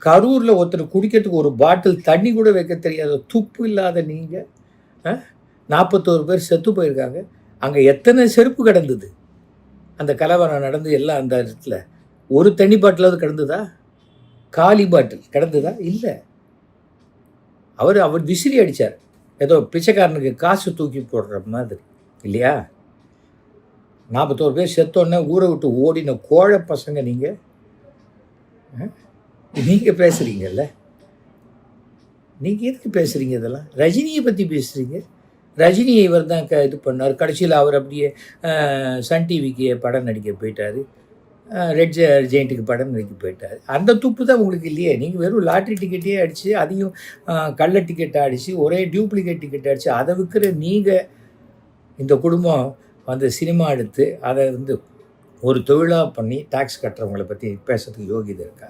கரூரில் ஒருத்தர் குடிக்கிறதுக்கு ஒரு பாட்டில் தண்ணி கூட வைக்க தெரியாத துப்பு இல்லாத நீங்கள் 41 பேர் செத்து போயிருக்காங்க. அங்கே எத்தனை செருப்பு கிடந்தது? அந்த கலவரம் நடந்து எல்லாம் அந்த இடத்துல ஒரு தண்ணி பாட்டிலாவது கிடந்ததா? காலி பாட்டில் கிடந்ததா? இல்லை. அவர் விசிறி அடித்தார், ஏதோ பிச்சைக்காரனுக்கு காசு தூக்கி போடுற மாதிரி இல்லையா? 41 பேர் செத்தோன்னே ஊரை விட்டு ஓடின கோழை பசங்க நீங்கள். நீங்கள் பேசுகிறீங்கல்ல, நீங்கள் எதுக்கு பேசுகிறீங்க இதெல்லாம்? ரஜினியை பற்றி பேசுகிறீங்க. ரஜினியை இவர் தான் இது பண்ணார். கடைசியில் அவர் அப்படியே சன் டிவிக்கு படம் நடிக்க போயிட்டார், ரெட் ஜெயிண்ட்டுக்கு படம் நடிக்க போயிட்டார். அந்த துப்பு தான் உங்களுக்கு இல்லையே. நீங்கள் வெறும் லாட்ரி டிக்கெட்டே அடித்து, அதையும் கள்ள டிக்கெட்டை அடித்து, ஒரே டியூப்ளிகேட் டிக்கெட் அடித்து அதை விற்கிற நீங்கள், இந்த குடும்பம் வந்து சினிமா எடுத்து அதை வந்து ஒரு தொழிலாக பண்ணி டாக்ஸ் கட்டுறவங்களை பற்றி பேசுறதுக்கு யோகிதை இருக்கா?